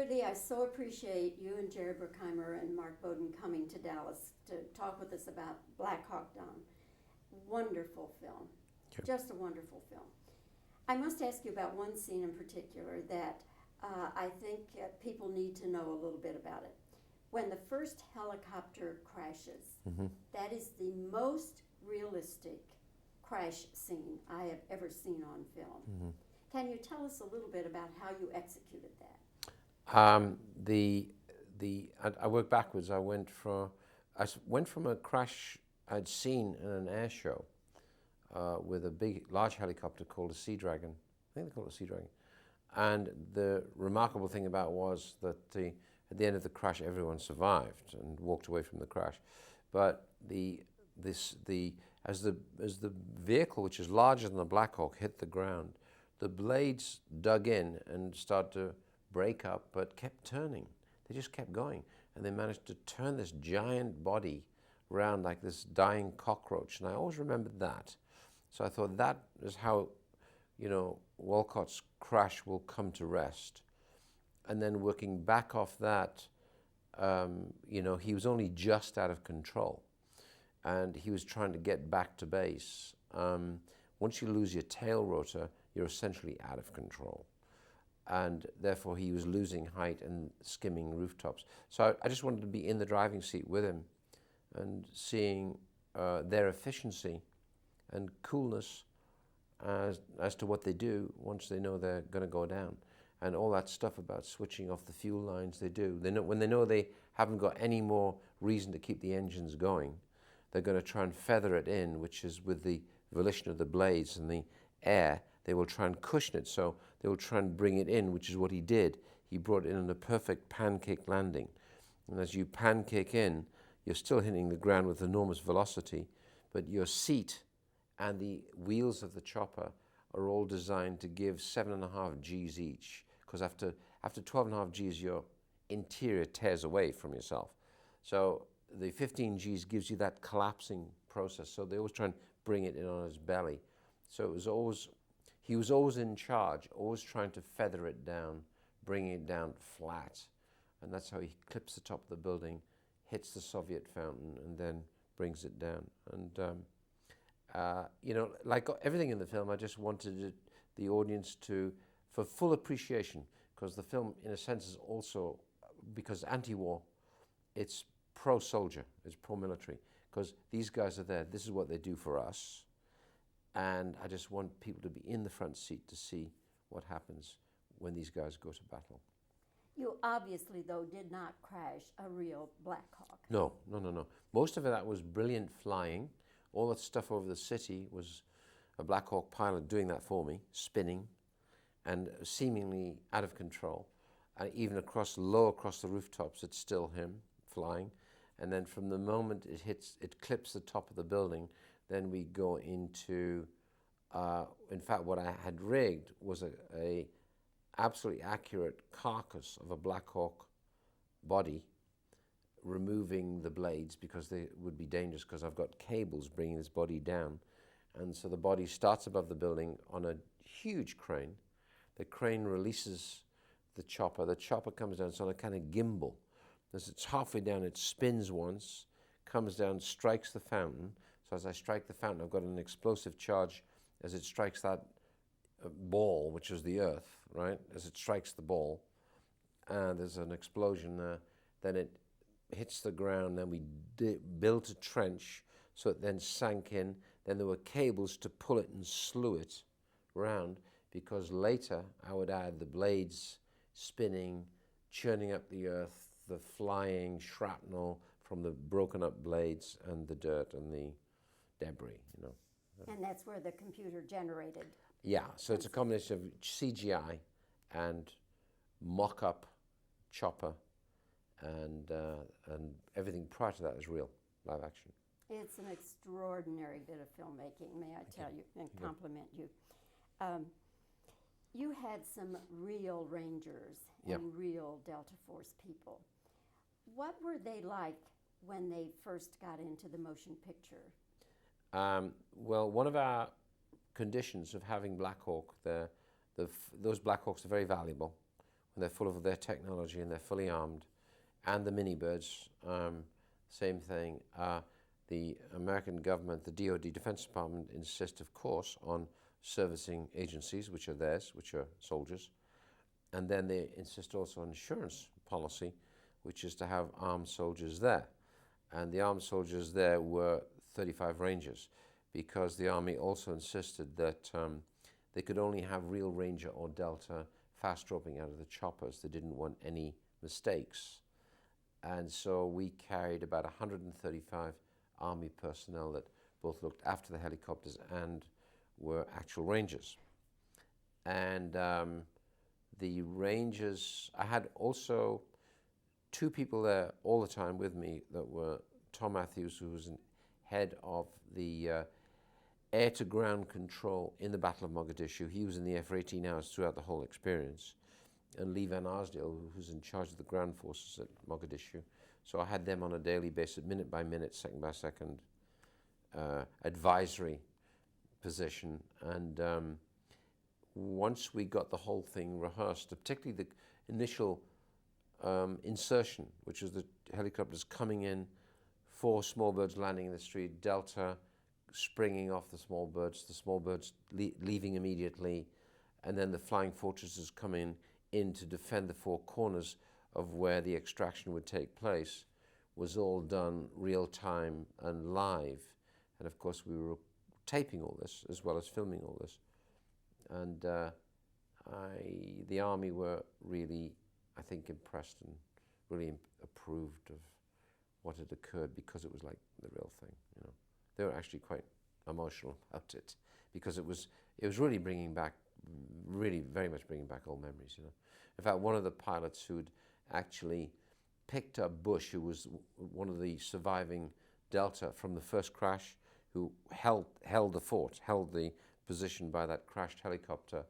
Ridley, I so appreciate you and Jerry Bruckheimer and Mark Bowden coming to Dallas to talk with us about Black Hawk Down. Wonderful film. Okay. Just a wonderful film. I must ask you about one scene in particular that I think people need to know a little bit about it. When the first helicopter crashes, that is the most realistic crash scene I have ever seen on film. Can you tell us a little bit about how you executed that? I worked backwards. I went from a crash I'd seen in an air show with a large helicopter called a Sea Dragon. I think they call it a Sea Dragon. And the remarkable thing about it was that at the end of the crash, everyone survived and walked away from the crash. But as the vehicle, which is larger than the Black Hawk, hit the ground, the blades dug in and started to break up, but kept turning. They just kept going, and they managed to turn this giant body around like this dying cockroach. And I always remembered that. So I thought that is how, Walcott's crash will come to rest. And then working back off that, he was only just out of control, and he was trying to get back to base. Once you lose your tail rotor, you're essentially out of control. And therefore he was losing height and skimming rooftops. So I just wanted to be in the driving seat with him and seeing their efficiency and coolness as to what they do once they know they're going to go down. And all that stuff about switching off the fuel lines they do. When they know they haven't got any more reason to keep the engines going, they're going to try and feather it in, which is with the volition of the blades and the air. They will try and cushion it, so they will try and bring it in, which is what he did. He brought it in a perfect pancake landing. And as you pancake in, you're still hitting the ground with enormous velocity, but your seat and the wheels of the chopper are all designed to give 7.5 Gs each, because after 12.5 Gs, your interior tears away from yourself. So the 15 Gs gives you that collapsing process, so they always try and bring it in on his belly. So he was always in charge, always trying to feather it down, bringing it down flat. And that's how he clips the top of the building, hits the Soviet fountain, and then brings it down. And, like everything in the film, I just wanted the audience for full appreciation, because the film, in a sense, is also, because anti-war, it's pro-soldier, it's pro-military, because these guys are there, this is what they do for us. And I just want people to be in the front seat to see what happens when these guys go to battle. You obviously, though, did not crash a real Black Hawk. No. Most of that was brilliant flying. All that stuff over the city was a Black Hawk pilot doing that for me, spinning, and seemingly out of control. And even across the rooftops, it's still him flying. And then from the moment it clips the top of the building, then we go into, in fact, what I had rigged was a absolutely accurate carcass of a Black Hawk body, removing the blades because they would be dangerous, because I've got cables bringing this body down. And so the body starts above the building on a huge crane. The crane releases the chopper. The chopper comes down, it's on a kind of gimbal. As it's halfway down, it spins once, comes down, strikes the fountain. So as I strike the fountain, I've got an explosive charge as it strikes that ball, which is the earth, right? As it strikes the ball, there's an explosion there. Then it hits the ground, then we built a trench, so it then sank in. Then there were cables to pull it and slew it round, because later I would add the blades spinning, churning up the earth, the flying shrapnel from the broken up blades and the dirt and the debris, And that's where the computer generated. Yeah, so it's a combination of CGI and mock-up chopper, and everything prior to that is real, live action. It's an extraordinary bit of filmmaking, may I tell you, and compliment you. You had some real Rangers and real Delta Force people. What were they like when they first got into the motion picture? Well, one of our conditions of having Black Hawk, those Black Hawks are very valuable. and they're full of their technology, and they're fully armed, and the mini birds, same thing. The American government, the DoD, Defense Department, insist, of course, on servicing agencies, which are theirs, which are soldiers, and then they insist also on insurance policy, which is to have armed soldiers there. And the armed soldiers there were 35 Rangers, because the Army also insisted that they could only have real Ranger or Delta fast dropping out of the choppers. They didn't want any mistakes. And so we carried about 135 Army personnel that both looked after the helicopters and were actual Rangers. And the Rangers, I had also 2 people there all the time with me that were Tom Matthews, who was head of the air-to-ground control in the Battle of Mogadishu. He was in the air for 18 hours throughout the whole experience. And Lee Van Arsdale, who's in charge of the ground forces at Mogadishu. So I had them on a daily basis, minute by minute, second by second, advisory position. And once we got the whole thing rehearsed, particularly the initial insertion, which was the helicopters coming in, 4 small birds landing in the street, Delta springing off the small birds leaving immediately, and then the flying fortresses coming in to defend the 4 corners of where the extraction would take place, was all done real time and live. And of course we were taping all this as well as filming all this. And the Army were really, I think, impressed and really approved of what had occurred, because it was like the real thing, you know. They were actually quite emotional about it, because it was really bringing back, really very much bringing back old memories, you know. In fact, one of the pilots who'd actually picked up Bush, who was one of the surviving Delta from the first crash, who held the fort, held the position by that crashed helicopter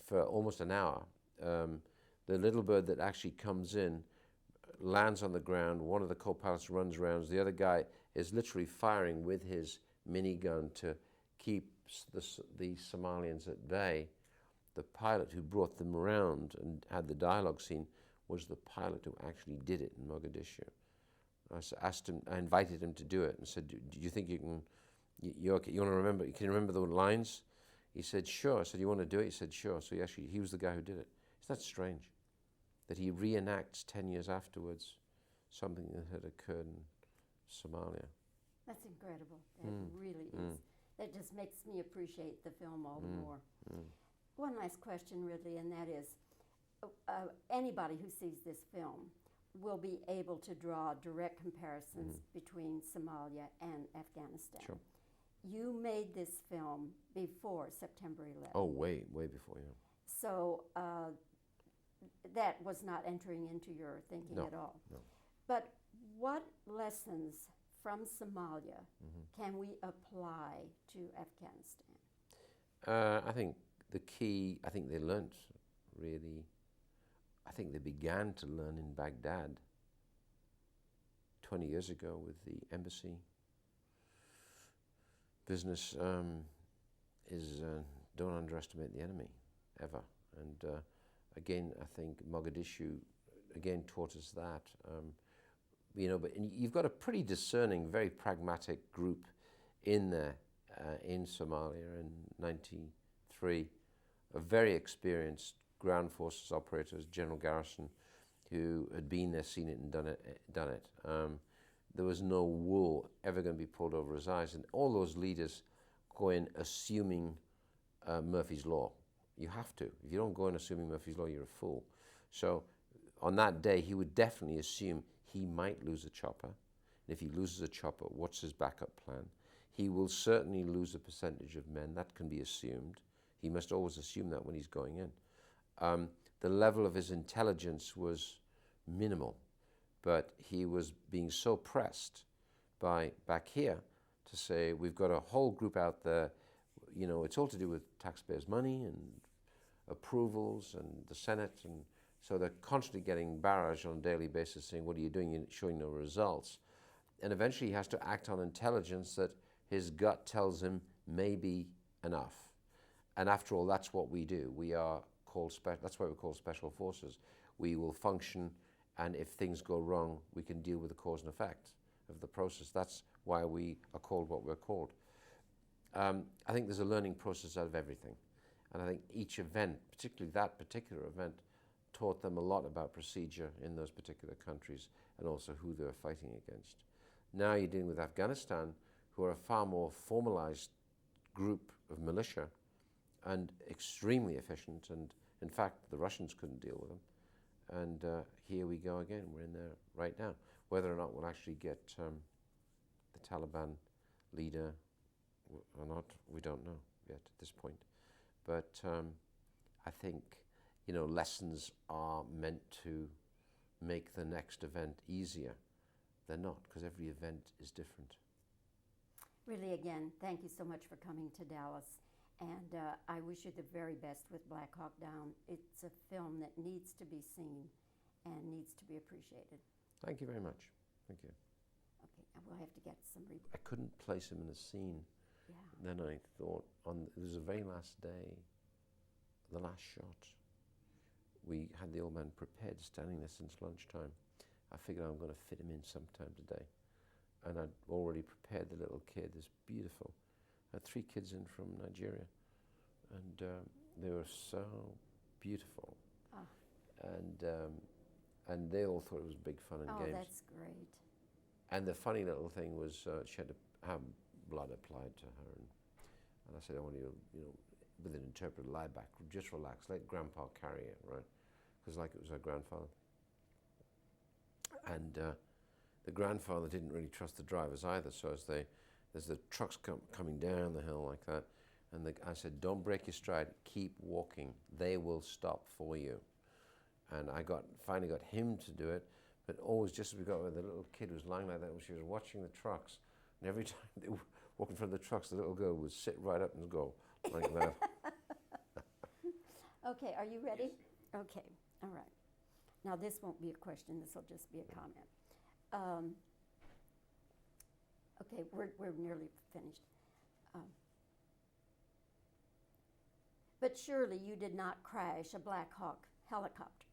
for almost an hour. The little bird that actually comes in lands on the ground. One of the co-pilots runs around. The other guy is literally firing with his minigun to keep the Somalians at bay. The pilot who brought them around and had the dialogue scene was the pilot who actually did it in Mogadishu. I invited him to do it and said, "Do you think you can? You okay? You want to remember? You can remember the lines?" He said, "Sure." I said, "You want to do it?" He said, "Sure." So he was the guy who did it. Isn't that strange? That he reenacts 10 years afterwards something that had occurred in Somalia. That's incredible. It really is. That just makes me appreciate the film all the more. One last question, Ridley, and that is, anybody who sees this film will be able to draw direct comparisons between Somalia and Afghanistan. Sure. You made this film before September 11th. Oh, way before, yeah. So that was not entering into your thinking at all. No. But what lessons from Somalia can we apply to Afghanistan? I think the key, I think they learnt really, I think they began to learn in Baghdad 20 years ago with the embassy. Business is, don't underestimate the enemy, ever. And again, I think Mogadishu, again, taught us that. You know, but you've got a pretty discerning, very pragmatic group in there, in Somalia in '93, a very experienced ground forces operators, General Garrison, who had been there, seen it and done it. There was no wool ever going to be pulled over his eyes, and all those leaders go in assuming Murphy's Law. You have to. If you don't go in assuming Murphy's Law, you're a fool. So on that day, he would definitely assume he might lose a chopper. And if he loses a chopper, what's his backup plan? He will certainly lose a percentage of men. That can be assumed. He must always assume that when he's going in. The level of his intelligence was minimal, but he was being so pressed by back here to say, we've got a whole group out there, you know, it's all to do with taxpayers' money and approvals and the Senate, and so they're constantly getting barrage on a daily basis saying, what are you doing? You're showing no results. And eventually he has to act on intelligence that his gut tells him may be enough. And after all, that's what we do. We are called that's why we're called special forces. We will function, and if things go wrong, we can deal with the cause and effect of the process. That's why we are called what we're called. I think there's a learning process out of everything. And I think each event, particularly that particular event, taught them a lot about procedure in those particular countries and also who they were fighting against. Now you're dealing with Afghanistan, who are a far more formalized group of militia and extremely efficient. And in fact, the Russians couldn't deal with them. And here we go again. We're in there right now. Whether or not we'll actually get the Taliban leader or not, we don't know yet at this point. But I think, lessons are meant to make the next event easier. They're not, because every event is different. Really, again, thank you so much for coming to Dallas. And I wish you the very best with Black Hawk Down. It's a film that needs to be seen and needs to be appreciated. Thank you very much. Thank you. Okay, and we'll have to get some I couldn't place him in a scene. Yeah. Then I thought, it was the very last day, the last shot, we had the old man prepared, standing there since lunchtime. I figured I'm going to fit him in sometime today. And I'd already prepared the little kid, this beautiful. I had 3 kids in from Nigeria, and they were so beautiful. Oh. And they all thought it was big fun and games. Oh, that's great. And the funny little thing was she had to have blood applied to her, and I said, I want you to, with an interpreter, lie back, just relax, let Grandpa carry it, right? Because like it was her grandfather. And the grandfather didn't really trust the drivers either, so as the trucks coming down the hill like that, and I said, don't break your stride, keep walking, they will stop for you. And I finally got him to do it, but always just as we got where the little kid was lying like that, when she was watching the trucks, and every time they were walking in front of the trucks, the little girl would sit right up and go like that. Okay, are you ready? Yes. Okay, all right. Now this won't be a question, this will just be a comment. Okay, we're nearly finished. But surely you did not crash a Black Hawk helicopter.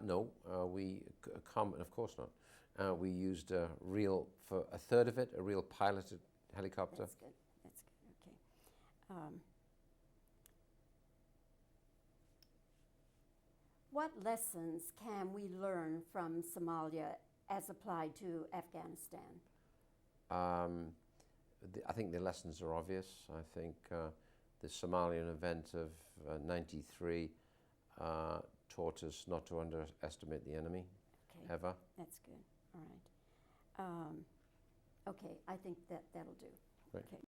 No, of course not. We used for a third of it, a real piloted helicopter. That's good, okay. What lessons can we learn from Somalia as applied to Afghanistan? I think the lessons are obvious. I think the Somalian event of '93 taught us not to underestimate the enemy, ever. That's good. All right. Okay, I think that'll do. Right. Okay.